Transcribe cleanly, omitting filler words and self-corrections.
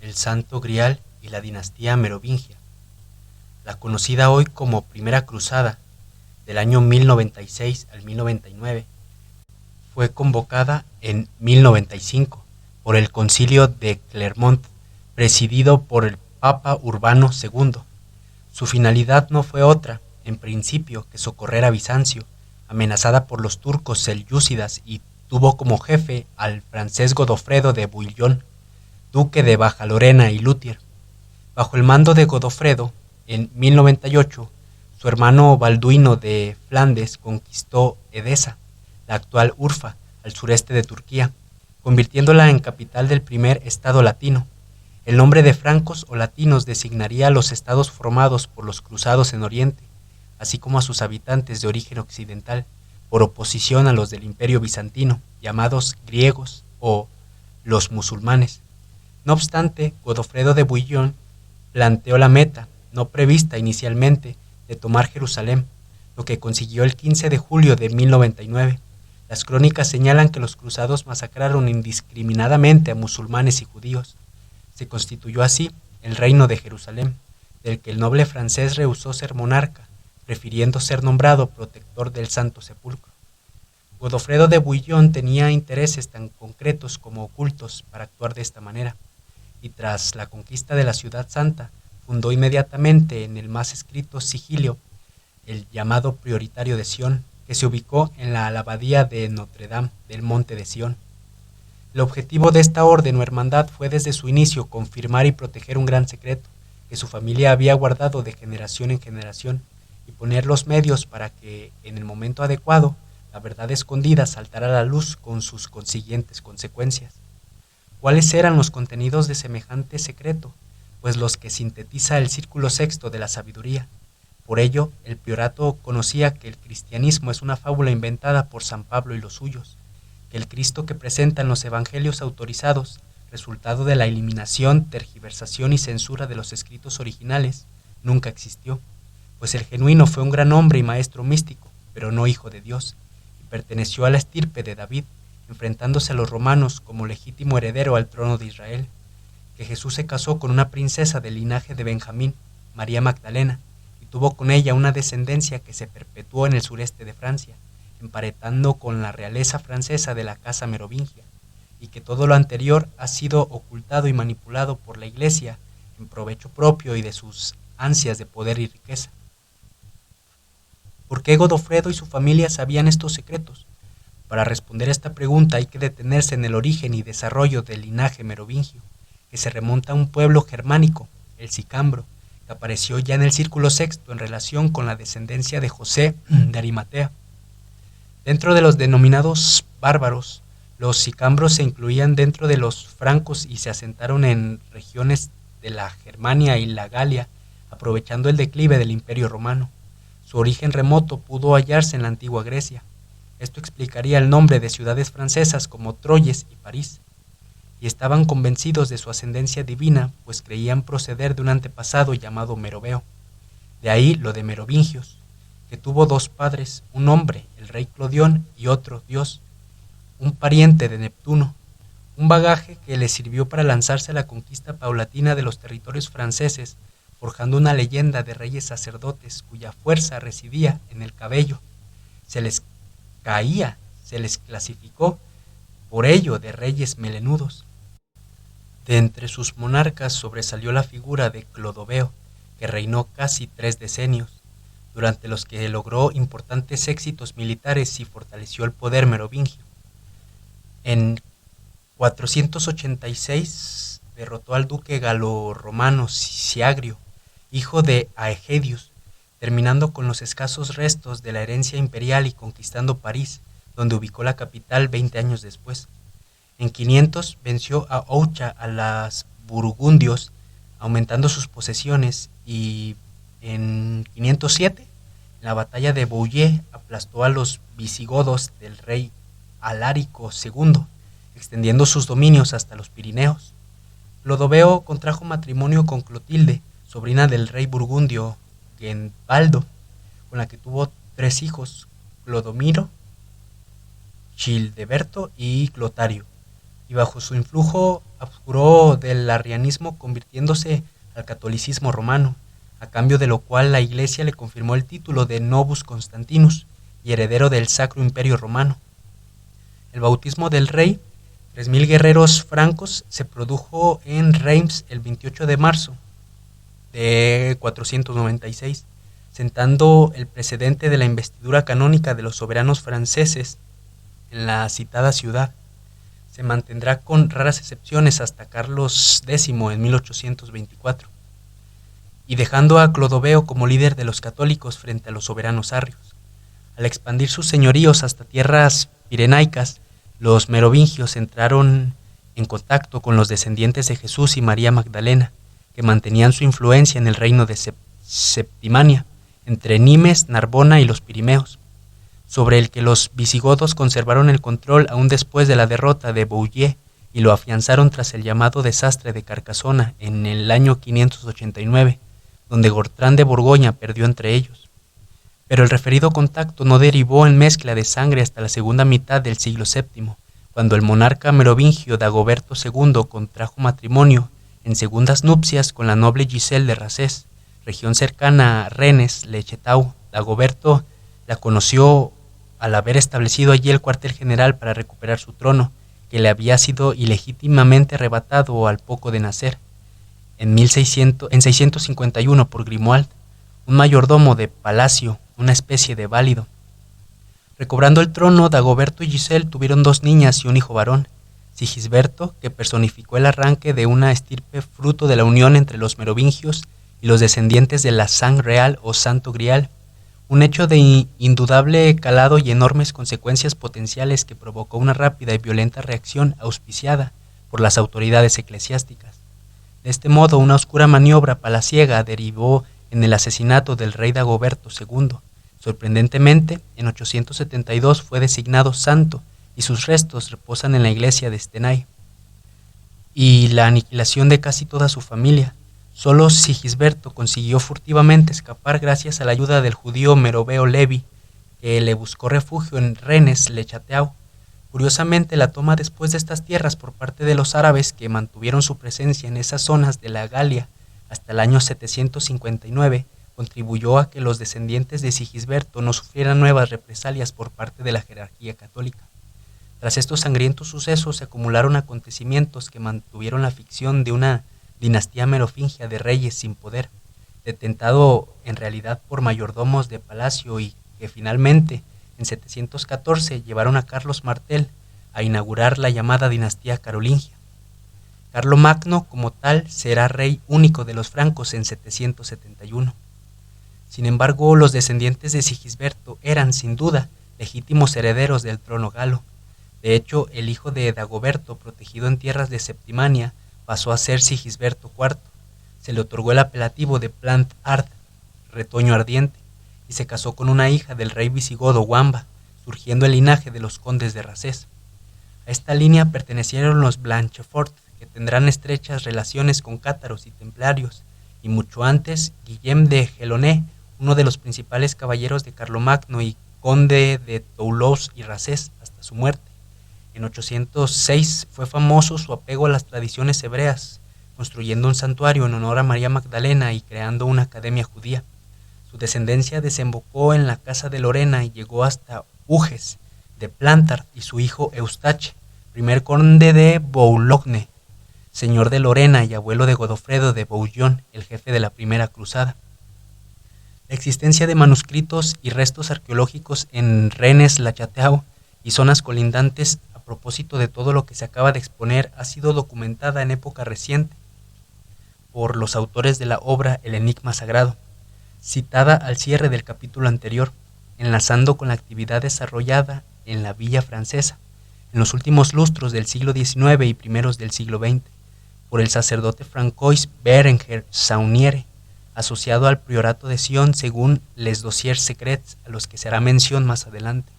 el Santo Grial y la dinastía merovingia. La conocida hoy como Primera Cruzada, del año 1096 al 1099, fue convocada en 1095 por el Concilio de Clermont, presidido por el Papa Urbano II. Su finalidad no fue otra, en principio, que socorrer a Bizancio, amenazada por los turcos selyúcidas, y tuvo como jefe al francés Godofredo de Bouillon, duque de Baja Lorena y Luthier. Bajo el mando de Godofredo, en 1098, su hermano Balduino de Flandes conquistó Edesa, la actual Urfa, al sureste de Turquía, convirtiéndola en capital del primer estado latino. El nombre de francos o latinos designaría a los estados formados por los cruzados en Oriente, así como a sus habitantes de origen occidental, por oposición a los del Imperio bizantino, llamados griegos o los musulmanes. No obstante, Godofredo de Bouillon planteó la meta, no prevista inicialmente, de tomar Jerusalén, lo que consiguió el 15 de julio de 1099. Las crónicas señalan que los cruzados masacraron indiscriminadamente a musulmanes y judíos. Se constituyó así el Reino de Jerusalén, del que el noble francés rehusó ser monarca, prefiriendo ser nombrado protector del Santo Sepulcro. Godofredo de Bouillon tenía intereses tan concretos como ocultos para actuar de esta manera, y tras la conquista de la Ciudad Santa, fundó inmediatamente en el más escrito sigilo el llamado Prioritario de Sion, que se ubicó en la abadía de Notre Dame del Monte de Sion. El objetivo de esta orden o hermandad fue desde su inicio confirmar y proteger un gran secreto que su familia había guardado de generación en generación, y poner los medios para que, en el momento adecuado, la verdad escondida saltara a la luz con sus consiguientes consecuencias. ¿Cuáles eran los contenidos de semejante secreto? Pues los que sintetiza el Círculo Sexto de la Sabiduría. Por ello, el priorato conocía que el cristianismo es una fábula inventada por San Pablo y los suyos, que el Cristo que presentan los evangelios autorizados, resultado de la eliminación, tergiversación y censura de los escritos originales, nunca existió, pues el genuino fue un gran hombre y maestro místico, pero no hijo de Dios, y perteneció a la estirpe de David, enfrentándose a los romanos como legítimo heredero al trono de Israel, que Jesús se casó con una princesa del linaje de Benjamín, María Magdalena, y tuvo con ella una descendencia que se perpetuó en el sureste de Francia, emparentando con la realeza francesa de la casa merovingia, y que todo lo anterior ha sido ocultado y manipulado por la Iglesia en provecho propio y de sus ansias de poder y riqueza. ¿Por qué Godofredo y su familia sabían estos secretos? Para responder a esta pregunta hay que detenerse en el origen y desarrollo del linaje merovingio, que se remonta a un pueblo germánico, el sicambro, que apareció ya en el Círculo Sexto en relación con la descendencia de José de Arimatea. Dentro de los denominados bárbaros, los sicambros se incluían dentro de los francos y se asentaron en regiones de la Germania y la Galia, aprovechando el declive del Imperio Romano. Su origen remoto pudo hallarse en la antigua Grecia. Esto explicaría el nombre de ciudades francesas como Troyes y París. Y estaban convencidos de su ascendencia divina, pues creían proceder de un antepasado llamado Meroveo. De ahí lo de merovingios, que tuvo dos padres, un hombre, el rey Clodión, y otro, Dios, un pariente de Neptuno, un bagaje que le sirvió para lanzarse a la conquista paulatina de los territorios franceses, forjando una leyenda de reyes sacerdotes cuya fuerza residía en el cabello. Se les clasificó por ello de reyes melenudos. De entre sus monarcas sobresalió la figura de Clodoveo, que reinó casi 3 decenios, durante los que logró importantes éxitos militares y fortaleció el poder merovingio. En 486 derrotó al duque galo-romano Siagrio, hijo de Aegedius, terminando con los escasos restos de la herencia imperial y conquistando París, donde ubicó la capital 20 años después. En 500 venció a Oucha a los burgundios, aumentando sus posesiones, y en 507, en la batalla de Bouillé, aplastó a los visigodos del rey Alarico II, extendiendo sus dominios hasta los Pirineos. Clodoveo contrajo matrimonio con Clotilde, sobrina del rey burgundio Genbaldo, con la que tuvo 3 hijos, Clodomiro, Childeberto y Clotario. y bajo su influjo abjuró del arrianismo convirtiéndose al catolicismo romano, a cambio de lo cual la Iglesia le confirmó el título de Novus Constantinus y heredero del Sacro Imperio Romano. El bautismo del rey, 3000 guerreros francos, se produjo en Reims el 28 de marzo de 496, sentando el precedente de la investidura canónica de los soberanos franceses en la citada ciudad. Se mantendrá con raras excepciones hasta Carlos X en 1824, y dejando a Clodoveo como líder de los católicos frente a los soberanos arrios. Al expandir sus señoríos hasta tierras pirenaicas, los merovingios entraron en contacto con los descendientes de Jesús y María Magdalena, que mantenían su influencia en el reino de Septimania, entre Nimes, Narbona y los Pirineos, sobre el que los visigodos conservaron el control aún después de la derrota de Bouillé y lo afianzaron tras el llamado desastre de Carcasona en el año 589, donde Gortrán de Borgoña perdió entre ellos. Pero el referido contacto no derivó en mezcla de sangre hasta la segunda mitad del siglo VII, cuando el monarca merovingio Dagoberto II contrajo matrimonio en segundas nupcias con la noble Giselle de Racés, región cercana a Rennes-le-Château. Dagoberto la conoció al haber establecido allí el cuartel general para recuperar su trono, que le había sido ilegítimamente arrebatado al poco de nacer, en 651 por Grimoald, un mayordomo de palacio, una especie de válido. Recobrando el trono, Dagoberto y Giselle tuvieron 2 niñas y un hijo varón, Sigisberto, que personificó el arranque de una estirpe fruto de la unión entre los merovingios y los descendientes de la Sang Real o Santo Grial, un hecho de indudable calado y enormes consecuencias potenciales que provocó una rápida y violenta reacción auspiciada por las autoridades eclesiásticas. De este modo, una oscura maniobra palaciega derivó en el asesinato del rey Dagoberto II. Sorprendentemente, en 872 fue designado santo y sus restos reposan en la iglesia de Stenay. Y la aniquilación de casi toda su familia. Solo Sigisberto consiguió furtivamente escapar gracias a la ayuda del judío Meroveo Levi, que le buscó refugio en Rennes-le-Château. Curiosamente, la toma después de estas tierras por parte de los árabes, que mantuvieron su presencia en esas zonas de la Galia hasta el año 759, contribuyó a que los descendientes de Sigisberto no sufrieran nuevas represalias por parte de la jerarquía católica. Tras estos sangrientos sucesos se acumularon acontecimientos que mantuvieron la ficción de una dinastía merovingia de reyes sin poder, detentado en realidad por mayordomos de palacio, y que finalmente, en 714, llevaron a Carlos Martel a inaugurar la llamada dinastía carolingia. Carlomagno, como tal, será rey único de los francos en 771. Sin embargo, los descendientes de Sigisberto eran, sin duda, legítimos herederos del trono galo. De hecho, el hijo de Dagoberto, protegido en tierras de Septimania, pasó a ser Sigisberto IV. Se le otorgó el apelativo de Plant Ard, retoño ardiente, y se casó con una hija del rey visigodo Wamba, surgiendo el linaje de los condes de Racés. A esta línea pertenecieron los Blanchefort, que tendrán estrechas relaciones con cátaros y templarios, y mucho antes Guillem de Gelonais, uno de los principales caballeros de Carlomagno y conde de Toulouse y Racés hasta su muerte. En 806 fue famoso su apego a las tradiciones hebreas, construyendo un santuario en honor a María Magdalena y creando una academia judía. Su descendencia desembocó en la casa de Lorena y llegó hasta Uges de Plantard y su hijo Eustache, primer conde de Boulogne, señor de Lorena y abuelo de Godofredo de Bouillon, el jefe de la primera cruzada. La existencia de manuscritos y restos arqueológicos en Rennes-le-Château y zonas colindantes a propósito de todo lo que se acaba de exponer ha sido documentada en época reciente por los autores de la obra El Enigma Sagrado, citada al cierre del capítulo anterior, enlazando con la actividad desarrollada en la villa francesa en los últimos lustros del siglo XIX y primeros del siglo XX, por el sacerdote Francois Berenger Sauniere, asociado al priorato de Sion según Les Dossiers Secrets, a los que se hará mención más adelante.